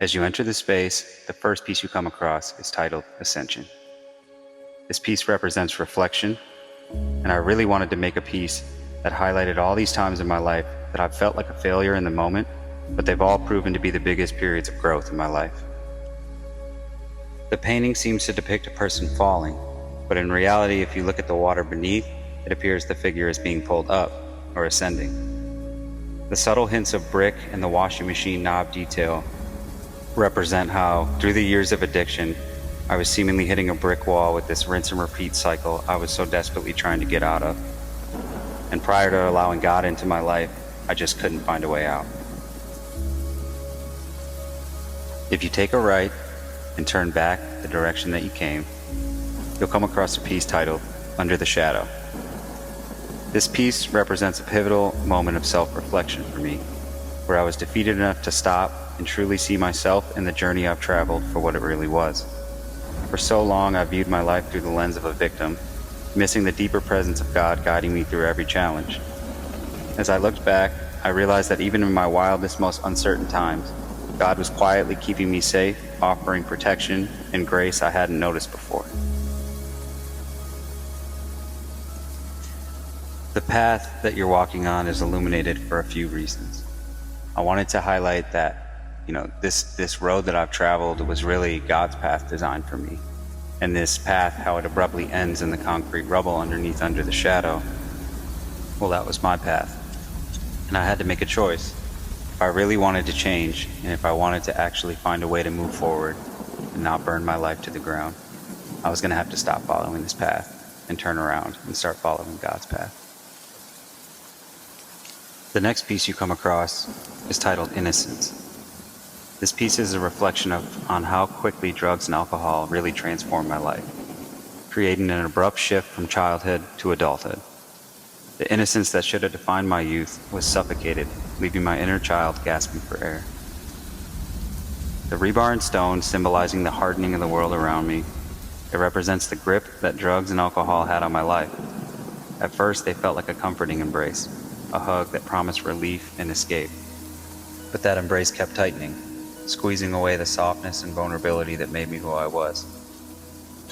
As you enter the space, the first piece you come across is titled Ascension. This piece represents reflection, and I really wanted to make a piece that highlighted all these times in my life that I've felt like a failure in the moment, but they've all proven to be the biggest periods of growth in my life. The painting seems to depict a person falling, but in reality, if you look at the water beneath, it appears the figure is being pulled up, or ascending. The subtle hints of brick and the washing machine knob detail represent how, through the years of addiction, I was seemingly hitting a brick wall with this rinse and repeat cycle I was so desperately trying to get out of. And prior to allowing God into my life, I just couldn't find a way out. If you take a right and turn back the direction that you came, you'll come across a piece titled Under the Shadow. This piece represents a pivotal moment of self-reflection for me, where I was defeated enough to stop and truly see myself and the journey I've traveled for what it really was. For so long, I viewed my life through the lens of a victim, missing the deeper presence of God guiding me through every challenge. As I looked back, I realized that even in my wildest, most uncertain times, God was quietly keeping me safe, offering protection and grace I hadn't noticed before. The path that you're walking on is illuminated for a few reasons. I wanted to highlight that this road that I've traveled was really God's path designed for me. And this path, how it abruptly ends in the concrete rubble underneath Under the Shadow, well, that was my path. And I had to make a choice. If I really wanted to change, and if I wanted to actually find a way to move forward and not burn my life to the ground, I was going to have to stop following this path and turn around and start following God's path. The next piece you come across is titled Innocence. This piece is a reflection on how quickly drugs and alcohol really transformed my life, creating an abrupt shift from childhood to adulthood. The innocence that should have defined my youth was suffocated, leaving my inner child gasping for air. The rebar and stone symbolizing the hardening of the world around me, it represents the grip that drugs and alcohol had on my life. At first, they felt like a comforting embrace, a hug that promised relief and escape. But that embrace kept tightening, squeezing away the softness and vulnerability that made me who I was.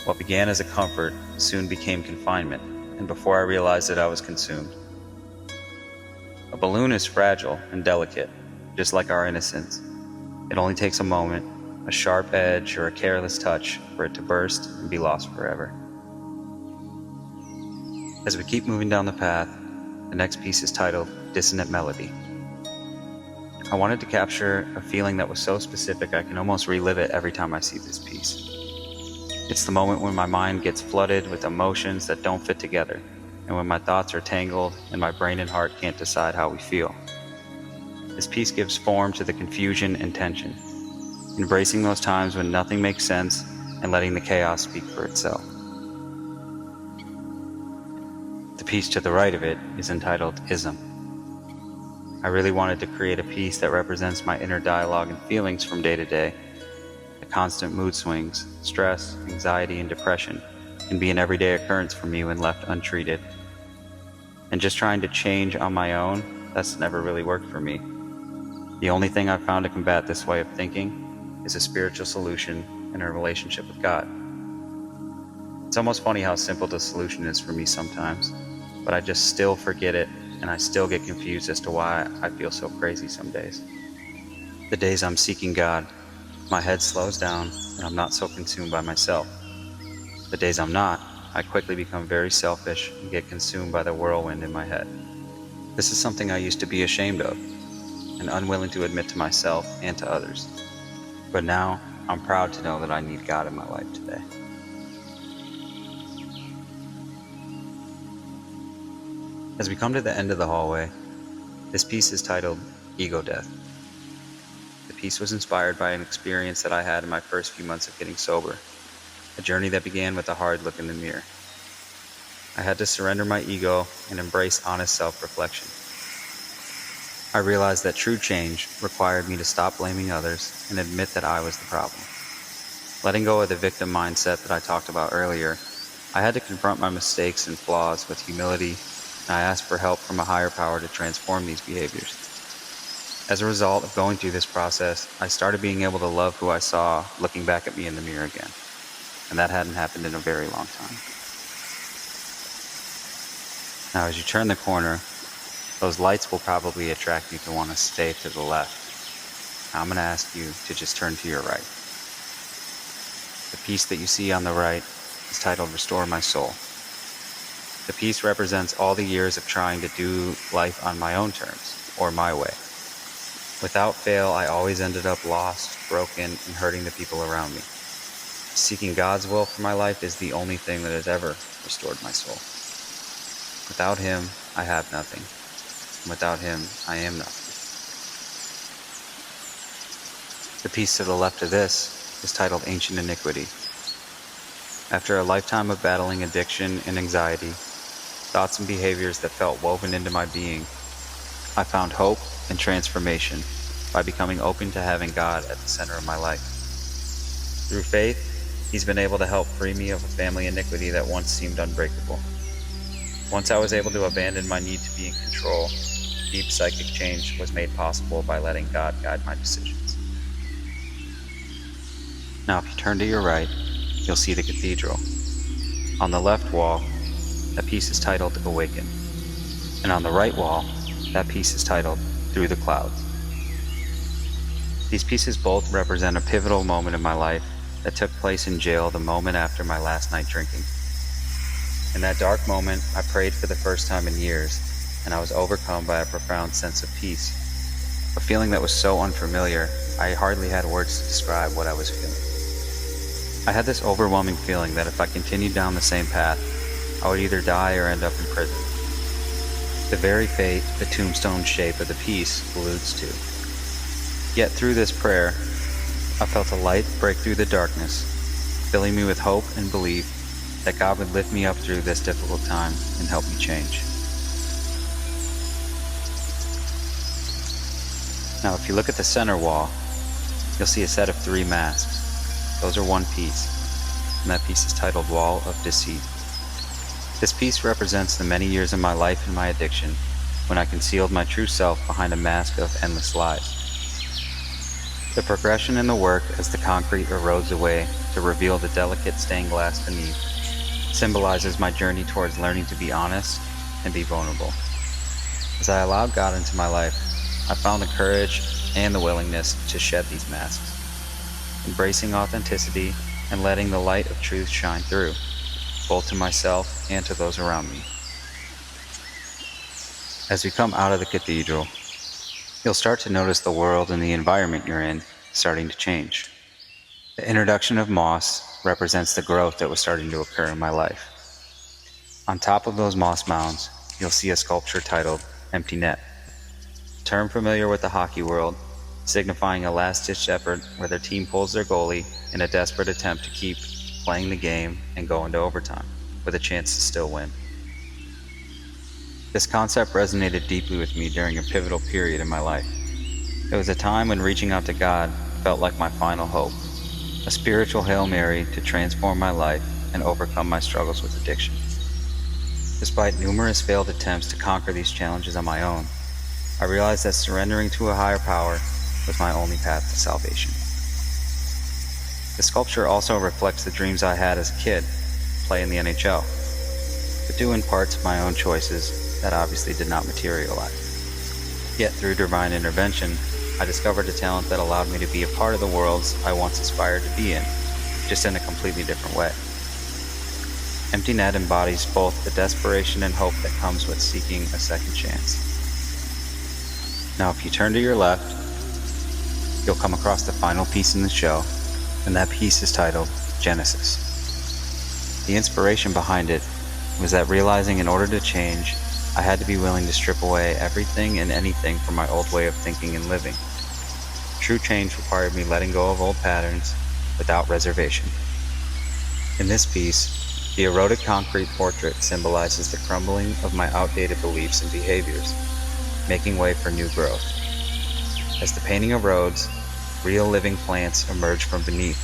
What began as a comfort soon became confinement, and before I realized it, I was consumed. A balloon is fragile and delicate, just like our innocence. It only takes a moment, a sharp edge, or a careless touch for it to burst and be lost forever. As we keep moving down the path, the next piece is titled Dissonant Melody. I wanted to capture a feeling that was so specific I can almost relive it every time I see this piece. It's the moment when my mind gets flooded with emotions that don't fit together, and when my thoughts are tangled and my brain and heart can't decide how we feel. This piece gives form to the confusion and tension, embracing those times when nothing makes sense and letting the chaos speak for itself. The piece to the right of it is entitled Ism. I really wanted to create a piece that represents my inner dialogue and feelings from day to day. The constant mood swings, stress, anxiety, and depression can be an everyday occurrence for me when left untreated. And just trying to change on my own, that's never really worked for me. The only thing I've found to combat this way of thinking is a spiritual solution and a relationship with God. It's almost funny how simple the solution is for me sometimes, but I just still forget it, and I still get confused as to why I feel so crazy some days. The days I'm seeking God, my head slows down and I'm not so consumed by myself. The days I'm not, I quickly become very selfish and get consumed by the whirlwind in my head. This is something I used to be ashamed of and unwilling to admit to myself and to others. But now, I'm proud to know that I need God in my life today. As we come to the end of the hallway, this piece is titled Ego Death. The piece was inspired by an experience that I had in my first few months of getting sober, a journey that began with a hard look in the mirror. I had to surrender my ego and embrace honest self-reflection. I realized that true change required me to stop blaming others and admit that I was the problem. Letting go of the victim mindset that I talked about earlier, I had to confront my mistakes and flaws with humility, and I asked for help from a higher power to transform these behaviors. As a result of going through this process, I started being able to love who I saw looking back at me in the mirror again. And that hadn't happened in a very long time. Now, as you turn the corner, those lights will probably attract you to want to stay to the left. Now, I'm going to ask you to just turn to your right. The piece that you see on the right is titled Restore My Soul. The piece represents all the years of trying to do life on my own terms, or my way. Without fail, I always ended up lost, broken, and hurting the people around me. Seeking God's will for my life is the only thing that has ever restored my soul. Without Him, I have nothing. And without Him, I am nothing. The piece to the left of this is titled Ancient Iniquity. After a lifetime of battling addiction and anxiety, thoughts and behaviors that felt woven into my being, I found hope and transformation by becoming open to having God at the center of my life. Through faith, He's been able to help free me of a family iniquity that once seemed unbreakable. Once I was able to abandon my need to be in control, deep psychic change was made possible by letting God guide my decisions. Now, if you turn to your right, you'll see the cathedral. On the left wall, that piece is titled Awaken. And on the right wall, that piece is titled Through the Clouds. These pieces both represent a pivotal moment in my life that took place in jail the moment after my last night drinking. In that dark moment, I prayed for the first time in years, and I was overcome by a profound sense of peace. A feeling that was so unfamiliar, I hardly had words to describe what I was feeling. I had this overwhelming feeling that if I continued down the same path, I would either die or end up in prison. The very fate the tombstone shape of the piece alludes to. Yet through this prayer, I felt a light break through the darkness, filling me with hope and belief that God would lift me up through this difficult time and help me change. Now, if you look at the center wall, you'll see a set of 3 masks. Those are one piece, and that piece is titled Wall of Deceit. This piece represents the many years of my life and my addiction when I concealed my true self behind a mask of endless lies. The progression in the work as the concrete erodes away to reveal the delicate stained glass beneath symbolizes my journey towards learning to be honest and be vulnerable. As I allowed God into my life, I found the courage and the willingness to shed these masks, embracing authenticity and letting the light of truth shine through, both to myself and to those around me. As we come out of the cathedral, you'll start to notice the world and the environment you're in starting to change. The introduction of moss represents the growth that was starting to occur in my life. On top of those moss mounds, you'll see a sculpture titled Empty Net, a term familiar with the hockey world, signifying a last-ditch effort where their team pulls their goalie in a desperate attempt to keep playing the game and go into overtime, with a chance to still win. This concept resonated deeply with me during a pivotal period in my life. It was a time when reaching out to God felt like my final hope, a spiritual Hail Mary to transform my life and overcome my struggles with addiction. Despite numerous failed attempts to conquer these challenges on my own, I realized that surrendering to a higher power was my only path to salvation. The sculpture also reflects the dreams I had as a kid, play in the NHL, but due in part to my own choices that obviously did not materialize. Yet through divine intervention, I discovered a talent that allowed me to be a part of the worlds I once aspired to be in, just in a completely different way. Empty Net embodies both the desperation and hope that comes with seeking a second chance. Now, if you turn to your left, you'll come across the final piece in the show, and that piece is titled Genesis. The inspiration behind it was that realizing in order to change, I had to be willing to strip away everything and anything from my old way of thinking and living. True change required me letting go of old patterns without reservation. In this piece, the eroded concrete portrait symbolizes the crumbling of my outdated beliefs and behaviors, making way for new growth. As the painting erodes, real living plants emerge from beneath,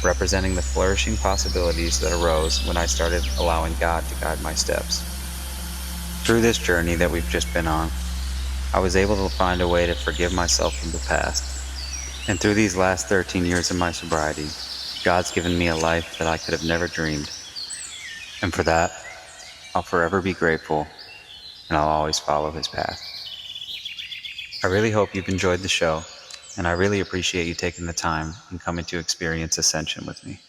representing the flourishing possibilities that arose when I started allowing God to guide my steps. Through this journey that we've just been on, I was able to find a way to forgive myself from the past. And through these last 13 years of my sobriety, God's given me a life that I could have never dreamed. And for that, I'll forever be grateful, and I'll always follow His path. I really hope you've enjoyed the show, and I really appreciate you taking the time and coming to experience Ascension with me.